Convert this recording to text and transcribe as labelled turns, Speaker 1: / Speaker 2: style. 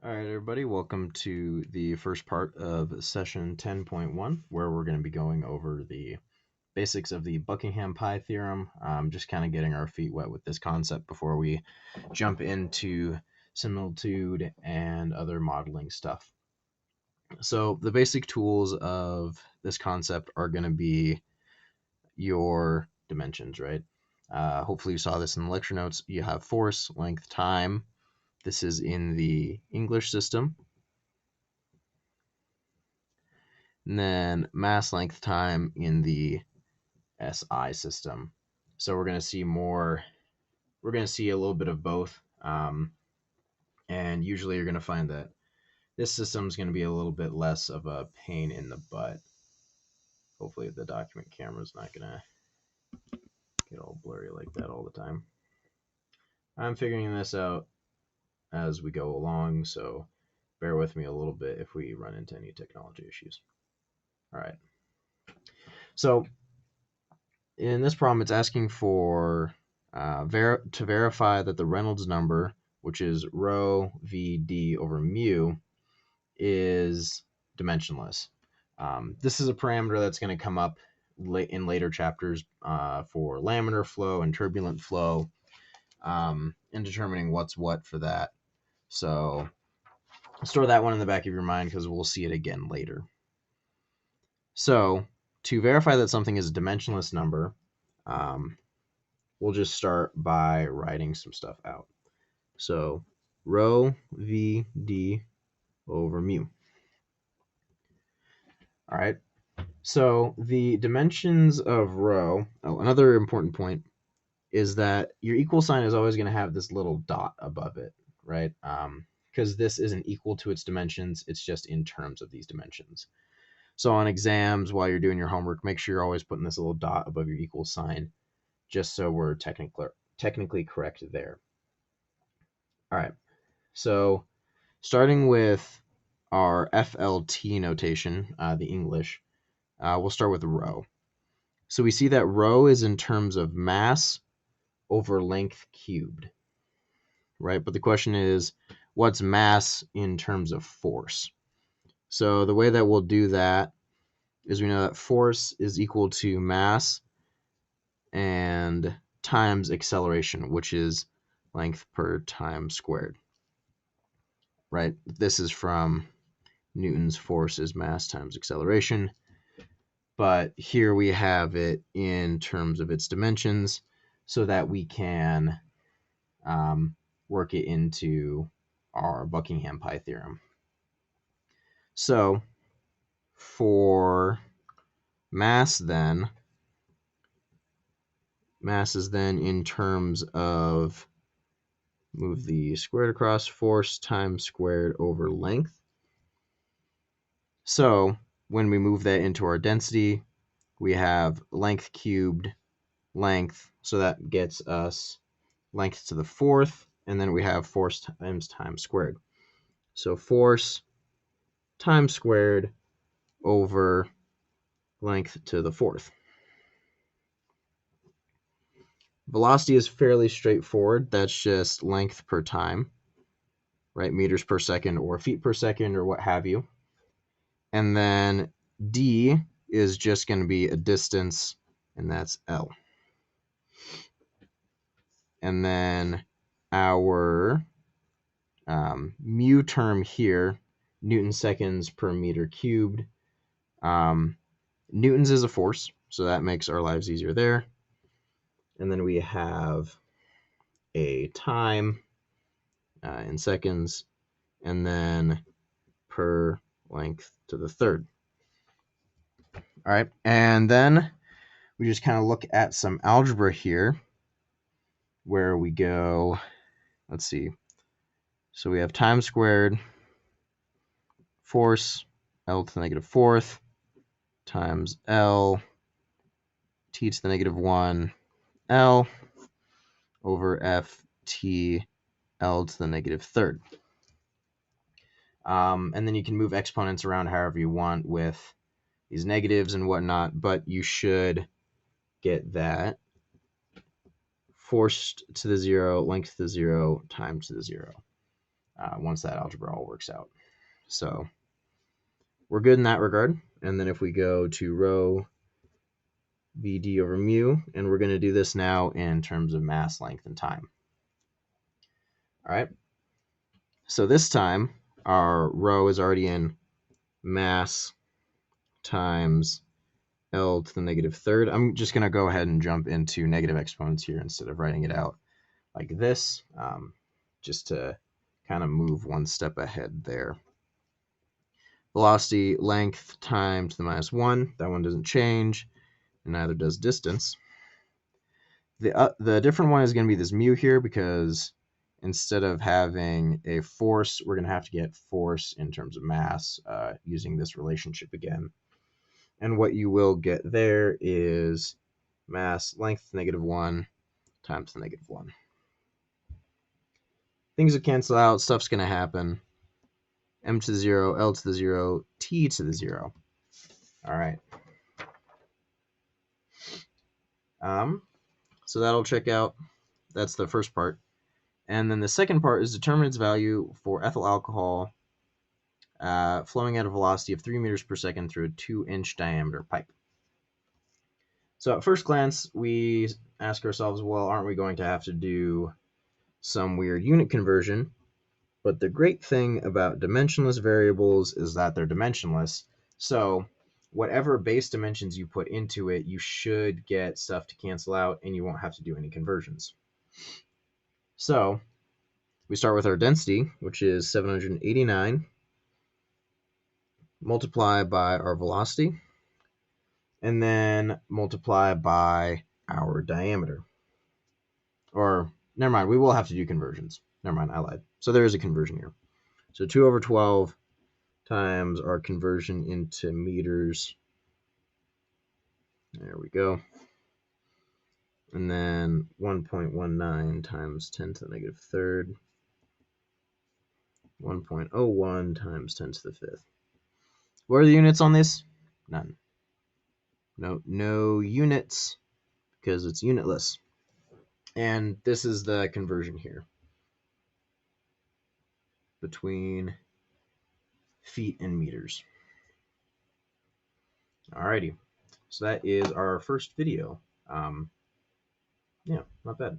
Speaker 1: All right, everybody, welcome to the first part of session 10.1, where we're going to be going over the basics of the Buckingham Pi theorem, just kind of getting our feet wet with this concept before we jump into similitude and other modeling stuff. So, the basic tools of this concept are going to be your dimensions, right? Hopefully, you saw this in the lecture notes. You have force, length, time. This is in the English system. And then mass, length, time in the SI system. So we're going to see a little bit of both. And usually you're going to find that this system is going to be a little bit less of a pain in the butt. Hopefully the document camera is not going to get all blurry like that all the time. I'm figuring this out as we go along, so bear with me a little bit if we run into any technology issues. All right. So in this problem, it's asking for to verify that the Reynolds number, which is rho v d over mu, is dimensionless. This is a parameter that's going to come up in later chapters for laminar flow and turbulent flow, and determining what's what for that. So store that one in the back of your mind because we'll see it again later. So to verify that something is a dimensionless number, we'll just start by writing some stuff out. So rho v d over mu. All right. So the dimensions of rho, another important point is that your equal sign is always going to have this little dot above it, right? Because this isn't equal to its dimensions. It's just in terms of these dimensions. So on exams, while you're doing your homework, make sure you're always putting this little dot above your equal sign, just so we're technically correct there. All right. So starting with our FLT notation, the English, we'll start with rho. So we see that rho is in terms of mass over length cubed, right? But the question is, what's mass in terms of force? So the way that we'll do that is we know that force is equal to mass and times acceleration, which is length per time squared, right? This is from Newton's force is mass times acceleration. But here we have it in terms of its dimensions so that we can work it into our Buckingham Pi theorem. So for mass then, mass is then in terms of, move the squared across, force times squared over length. So when we move that into our density, we have length cubed length, so that gets us length to the fourth, and then we have force times time squared. So force times squared over length to the fourth. Velocity is fairly straightforward. That's just length per time, right? Meters per second or feet per second or what have you. And then d is just going to be a distance, and that's L. And then our mu term here, Newton seconds per meter cubed. Newtons is a force, so that makes our lives easier there. And then we have a time in seconds, and then per length to the third. All right, and then we just kind of look at some algebra here where we go, let's see. So we have time squared, force, L to the negative fourth, times L, t to the negative 1, L, over F, t, L to the negative third. And then you can move exponents around however you want with these negatives and whatnot, but you should get that force to the 0, length to the 0, time to the 0. once that algebra all works out. So we're good in that regard. And then if we go to rho VD over mu, and we're going to do this now in terms of mass, length, and time. All right. So this time, our rho is already in mass times L to the negative third. I'm just going to go ahead and jump into negative exponents here instead of writing it out like this, just to kind of move one step ahead there. Velocity length time to the minus 1. That one doesn't change, and neither does distance. The different one is going to be this mu here, because instead of having a force, we're going to have to get force in terms of mass using this relationship again. And what you will get there is mass length negative 1 times the negative 1. Things will cancel out. Stuff's going to happen. M to the 0, L to the 0, T to the 0. All right. So that'll check out. That's the first part. And then the second part is determine its value for ethyl alcohol flowing at a velocity of 3 meters per second through a 2-inch diameter pipe. So at first glance, we ask ourselves, well, aren't we going to have to do some weird unit conversion? But the great thing about dimensionless variables is that they're dimensionless. So whatever base dimensions you put into it, you should get stuff to cancel out, and you won't have to do any conversions. So we start with our density, which is 789, multiply by our velocity, and then multiply by our diameter. Or, never mind, we will have to do conversions. Never mind, I lied. So there is a conversion here. So 2 over 12 times our conversion into meters. There we go. And then 1.19 times 10 to the negative third. 1.01 times 10 to the fifth. What are the units on this? None. No units, because it's unitless. And this is the conversion here between feet and meters. Alrighty, so that is our first video. Yeah, not bad.